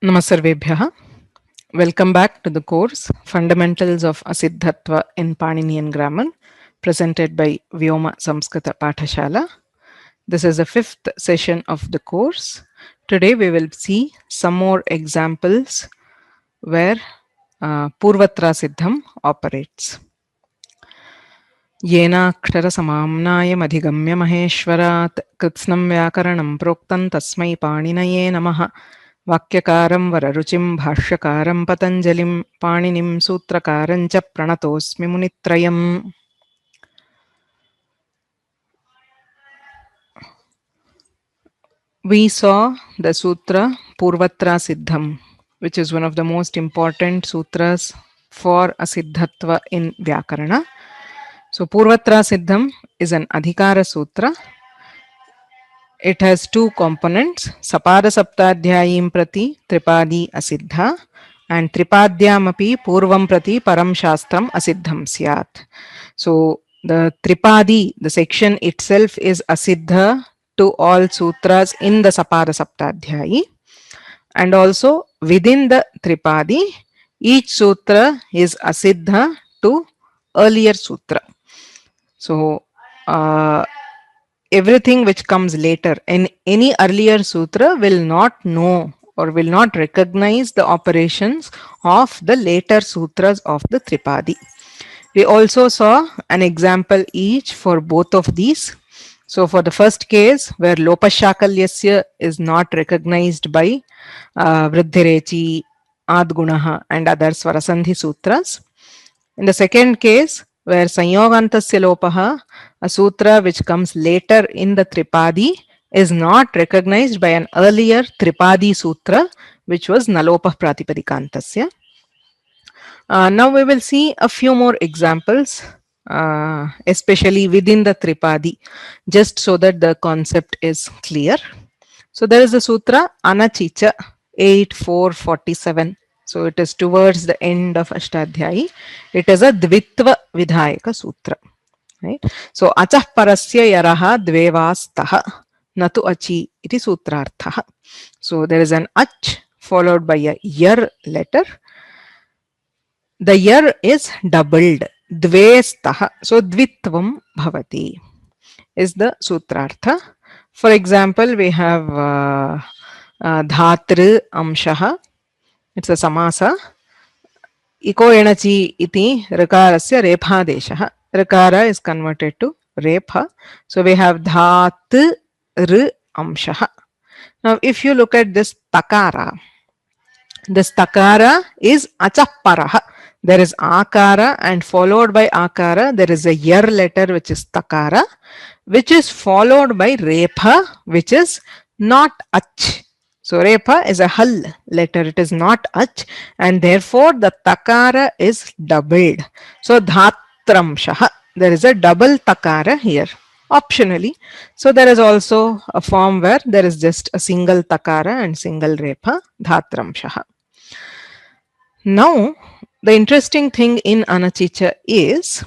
Namasarvebhyaha. Welcome back to the course Fundamentals of Asiddhatva in Paninian Grammar, presented by vyoma-samskrta-pathasala. This is the fifth session of the course. Today we will see some more examples where Purvatrasiddham operates. येनाक्षरसमाम्नायम् अधिगम्य महेश्वरात् कृत्स्नं व्याकरणं प्रोक्तं तस्मै पाणिनये नमः. वाक्यकारं वररुचिं भाष्यकारं पतञ्जलिं पाणिनिं सूत्रकारं च प्रणतोऽस्मि मुनित्रयम्. We saw the sutra Purvatrasiddham, which is one of the most important sutras for Asiddhatva in Vyakarana. So Purvatrasiddham is an Adhikara sutra. It has two components, Sapada Saptadhyayim prati Tripadi Asiddha and Tripadyamapi Purvam prati Param Shastram Asiddham Syat. So the Tripadi, the section itself is Asiddha to all sutras in the Sapada Saptadhyayi, and also within the Tripadi, each sutra is Asiddha to earlier sutra. So everything which comes later in any earlier sutra will not know or will not recognize the operations of the later sutras of the Tripadi. We also saw an example each for both of these. So for the first case, where Lopashakalyasya is not recognized by Vriddhirechi, Adgunaha and other Swarasandhi sutras. In the second case, where Sanyogantasya Lopaha, a sutra which comes later in the Tripadi, is not recognized by an earlier Tripadi sutra, which was Nalopah Pratipadikantasya. Now we will see a few more examples, especially within the Tripadi, just so that the concept is clear. So there is a sutra Anachicha 8.4.47. So it is towards the end of Ashtadhyayi. It is a dvitva vidhayaka sutra. Right? So achah parasya yaraha dvevastaha natu achi iti sutrarthaha. So there is an ach followed by a yar letter. The yar is doubled. Dvestaha. So dvitvam bhavati is the sutrartha. For example, we have dhatru amshaha. It's a samasa. Iko enachi iti rakarasya rephadeshaha. Rakara is converted to repha. So we have dhat r amshaha. Now if you look at this takara, this takara is achapparaha. There is akara and followed by akara there is a yar letter which is takara, which is followed by repha, which is not ach. So repha is a hal letter, it is not ach, and therefore the takara is doubled. So dhatramshaha, there is a double takara here optionally. So there is also a form where there is just a single takara and single repha, dhatramshaha. Now the interesting thing in Anachicha is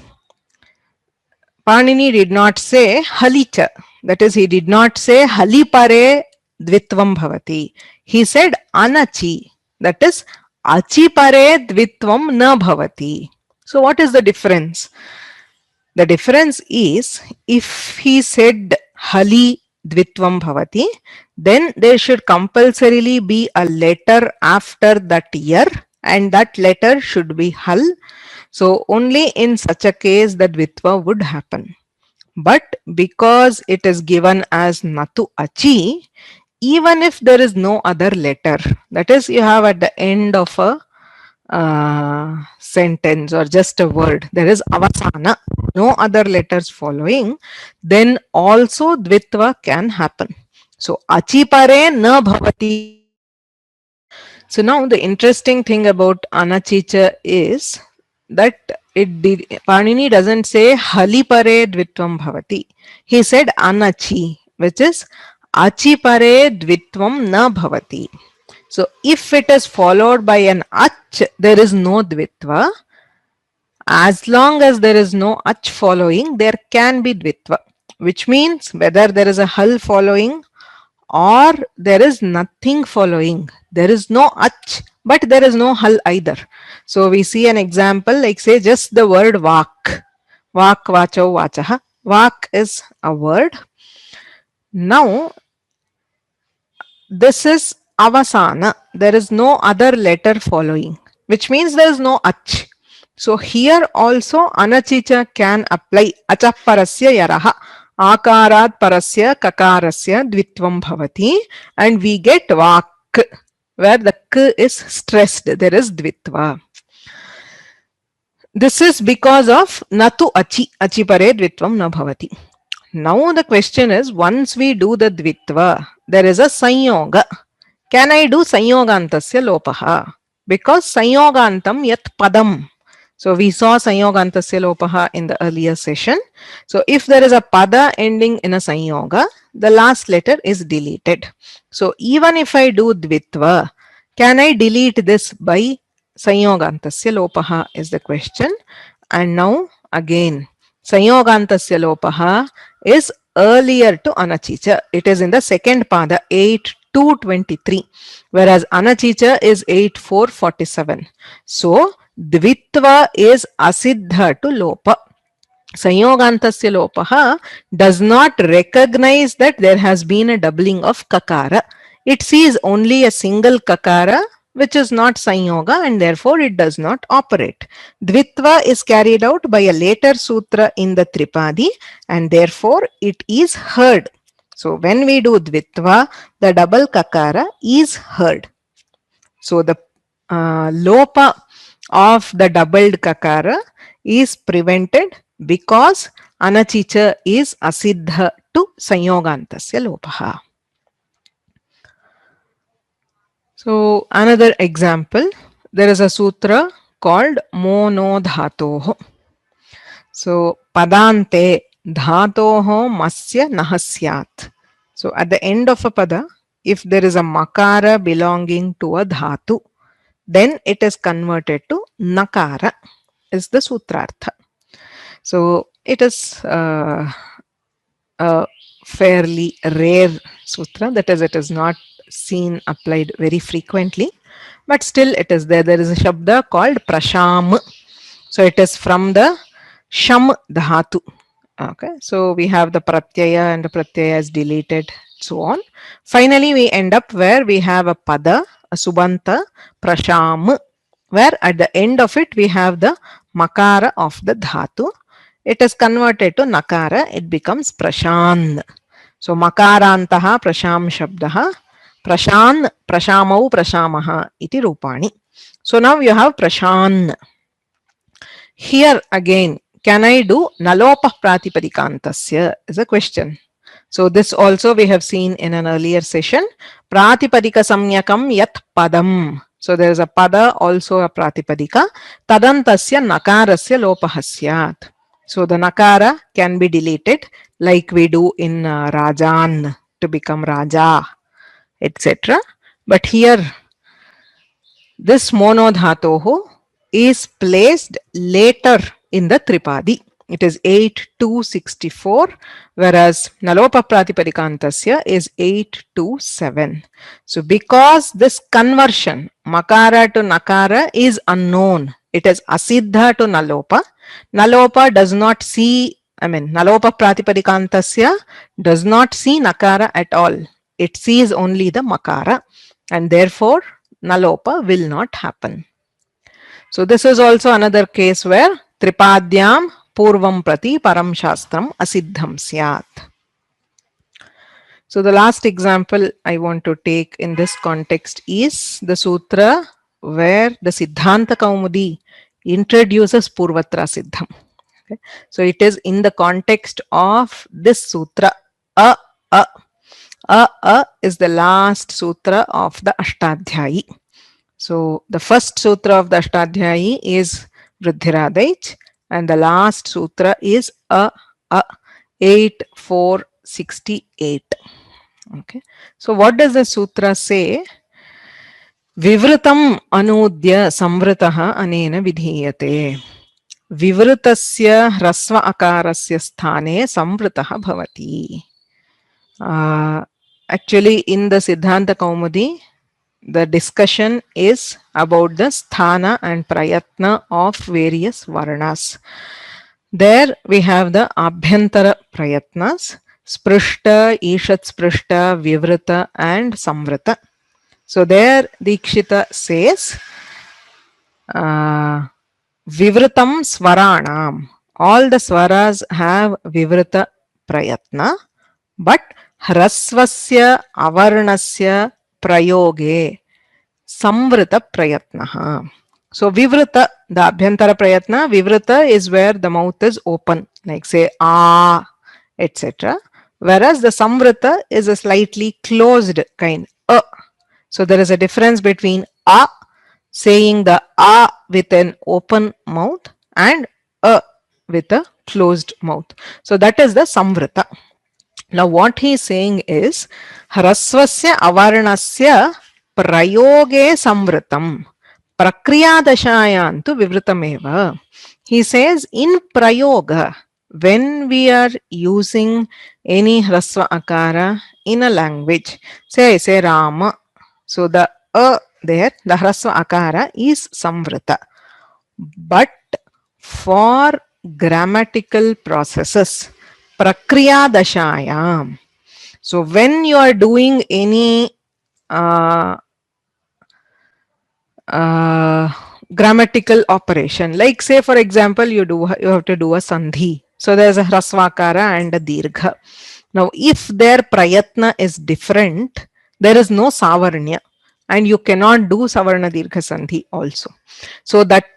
Panini did not say halicha, that is he did not say halipare dvitvam bhavati. He said anachi, that is achi pare dvitvam na bhavati. So what is the difference? The difference is if he said hali dvitvam bhavati, then there should compulsorily be a letter after that yar, and that letter should be hal. So only in such a case the dvitva would happen. But because it is given as natu achi, even if there is no other letter, that is you have at the end of a sentence or just a word, there is avasana, no other letters following, then also dvitva can happen. So achi pare na bhavati. So now the interesting thing about Anachicha is that Panini doesn't say hali pare dvitvam bhavati. He said anachi, which is achi pare dvitvam na bhavati. So if it is followed by an ach, there is no dvitva. As long as there is no ach following, there can be dvitva, which means whether there is a hal following or there is nothing following. There is no ach, but there is no hal either. So we see an example like say just the word vak. Vak, vacho, vachaha. Vak is a word. Now this is avasana. There is no other letter following, which means there is no ach. So here also anachicha can apply. Achaparasya yaraha. Akarat parasya kakarasya dvitvam bhavati. And we get vak, where the k is stressed. There is dvitva. This is because of natu achi. Achi pare dvitvam na bhavati. Now the question is, once we do the dvitva, there is a sanyoga. Can I do sanyogantasya lopaha? Because sanyogantam yat padam. So we saw sanyogantasya lopaha in the earlier session. So if there is a pada ending in a sanyoga, the last letter is deleted. So even if I do dvitva, can I delete this by sanyogantasya lopaha is the question. And now again, sanyogantasya lopaha is earlier to anachicha. It is in the second pada, 8-23, whereas anachicha is 8-4-47. So dvitva is asiddha to lopa. Sanyogantasya lopaha does not recognize that there has been a doubling of kakara. It sees only a single kakara, which is not sanyoga, and therefore it does not operate. Dvitva is carried out by a later sutra in the Tripadi, and therefore it is heard. So when we do dvitva, the double kakara is heard. So the lopa of the doubled kakara is prevented because anachicha is asiddha to sanyogantasya lopaha. So another example, there is a sutra called mono dhatoho. So padante dhatoho masya nahasyat. So at the end of a pada, if there is a makara belonging to a dhatu, then it is converted to nakara, is the sutrartha. So it is a fairly rare sutra, that is, it is not seen applied very frequently, but still it is there. There is a shabda called prasham. So it is from the sham dhatu. Okay, so we have the pratyaya, and the pratyaya is deleted, so on. Finally, we end up where we have a pada, a subanta, prasham, where at the end of it we have the makara of the dhatu. It is converted to nakara, it becomes prashan. So makarantaha prasham shabdaha, prashan, prashamau, prashamaha iti rupani. So now you have prashan. Here again, can I do nalopa pratipadikantasya is a question. So this also we have seen in an earlier session. Pratipadika samyakam yat padam. So there is a pada, also a pratipadika. Tadantasya nakarasya lopahasyat. So the nakara can be deleted like we do in rajan to become raja, etc. But here this monodhatoho is placed later in the tripadi. It is 8-64, whereas nalopa pratipadikantasya is 8-7. So because this conversion makara to nakara is unknown, it is asiddha to nalopa. Nalopa does not see, nalopa pratipadikantasya does not see nakara at all. It sees only the makara, and therefore nalopa will not happen. So this is also another case where tripadyam purvam prati param shastram asiddham syat. So the last example I want to take in this context is the sutra where the Siddhanta Kaumudi introduces Purvatrasiddham. Okay. So it is in the context of this sutra. A is the last sutra of the Ashtadhyayi. So the first sutra of the Ashtadhyayi is Vriddhiradaic, and the last sutra is 8-4-68. Okay. So what does the sutra say? Vivritam anudya samvritaha anena vidhiyate. Vivritasya hrasva akarasya sthane samvritaha bhavati. Actually, in the Siddhanta Kaumudi, the discussion is about the sthana and prayatna of various varnas. There we have the abhyantara prayatnas, sprishta, ishat sprishta, vivrita and samvrita. So there Dikshita says, Vivritam Svaranam. All the swaras have Vivrita Prayatna, but Hrasvasya Avarnasya Prayoge Samvrita Prayatnaha. So Vivrita, the Abhyantara Prayatna, Vivrita is where the mouth is open, like say ah, etc. Whereas the Samvrita is a slightly closed kind. So there is a difference between a saying the a with an open mouth and a with a closed mouth. So that is the samvrita. Now what he is saying is hrasvasya avarnasya prayoge samvritam prakriyadashayantu vivritameva. He says in prayoga, when we are using any hrasva akara in a language, say Rama, so the there, the hrasva akara is samvrita. But for grammatical processes, prakriya dashayam. So when you are doing any grammatical operation, like say for example, you have to do a sandhi. So there is a hrasva akara and a dirgha. Now if their prayatna is different, there is no savarnya. And you cannot do savarna dirgha sandhi also. So that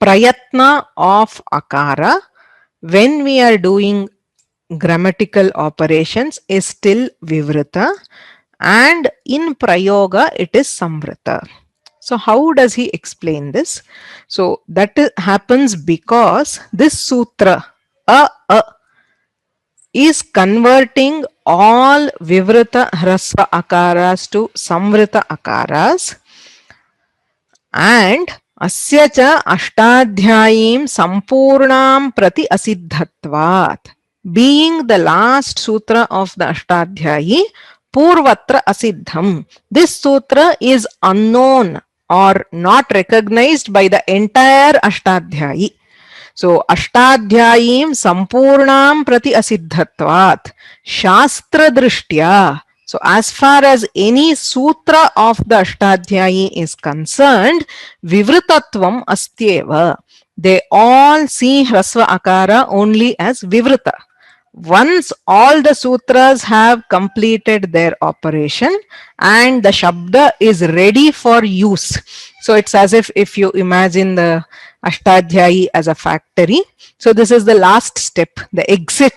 prayatna of akara when we are doing grammatical operations is still vivrita, and in prayoga it is samvrita. So how does he explain this? So that happens because this sutra is converting all vivrita hrasva akaras to samvrita akaras, and asya cha ashtadhyayim sampurnam prati asiddhatvat. Being the last sutra of the Ashtadhyayi, Purvatrasiddham. This sutra is unknown or not recognized by the entire Ashtadhyayi. So Ashtadhyayim sampurnam prati asiddhatvat shastra drishtya. So as far as any sutra of the Ashtadhyayi is concerned, vivritatvam astyeva. They all see hrasva akara only as vivrita. Once all the sutras have completed their operation and the shabda is ready for use. So it's as if you imagine the Ashtadhyayi as a factory. So this is the last step, the exit.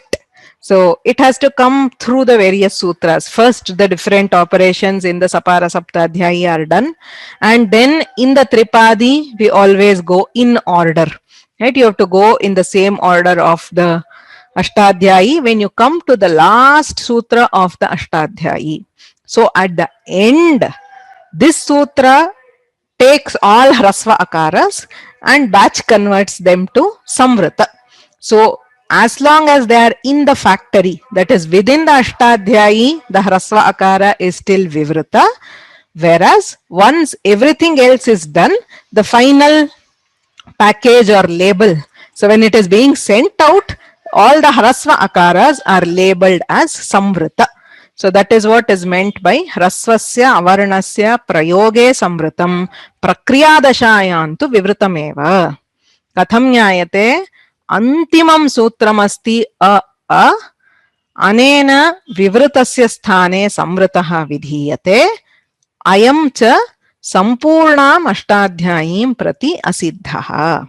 So it has to come through the various sutras. First, the different operations in the Sapara Saptadhyayi are done. And then in the Tripadi, we always go in order. Right? You have to go in the same order of the Ashtadhyayi when you come to the last sutra of the Ashtadhyayi. So at the end, this sutra takes all hrasva akaras and batch converts them to samvrita. So as long as they are in the factory, that is within the Ashtadhyayi, the hrasva akara is still vivrita. Whereas once everything else is done, the final package or label, so when it is being sent out, all the hrasva akaras are labeled as samvrita. So that is what is meant by hrasvasya avarnasya prayoge samvritam prakriyadashayantu vivritameva. Katham nyayate antimam sutramasti anena vivritasya sthane samvritaha vidhiyate ayam cha sampurnam ashtadhyayim prati asiddha.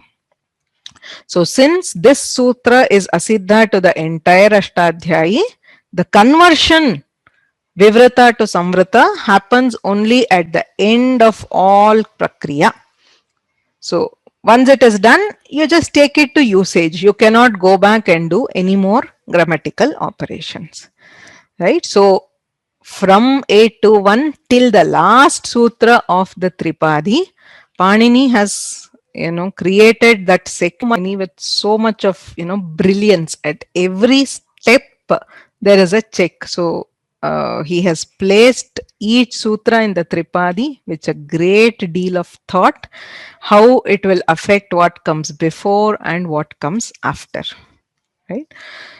So since this sutra is asiddha to the entire Ashtadhyayi, the conversion vivrita to samvrita happens only at the end of all prakriya. So once it is done, you just take it to usage. You cannot go back and do any more grammatical operations. Right? So from 821 till the last sutra of the Tripadi, Panini has created that sekmani with so much of brilliance. At every step there is a check. So he has placed each sutra in the Tripadi with a great deal of thought, how it will affect what comes before and what comes after. Right.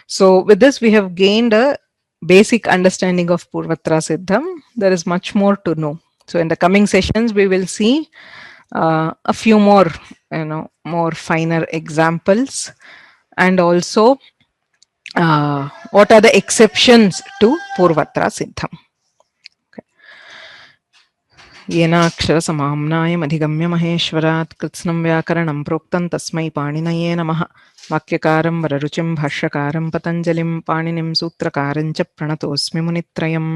So with this, we have gained a basic understanding of Purvatrasiddham. There is much more to know. So in the coming sessions, we will see a few more, more finer examples, and also what are the exceptions to Purvatrasiddham. येनाक्षरसमाम्नायमधिगम्य महेश्वरात् कृत्स्नं व्याकरणं प्रोक्तं तस्मै पाणिनये नमः। वाक्यकारं वररुचिं भाष्यकारं पतञ्जलिं पाणिनिं सूत्रकारं च प्रणतोऽस्मि मुनित्रयम्।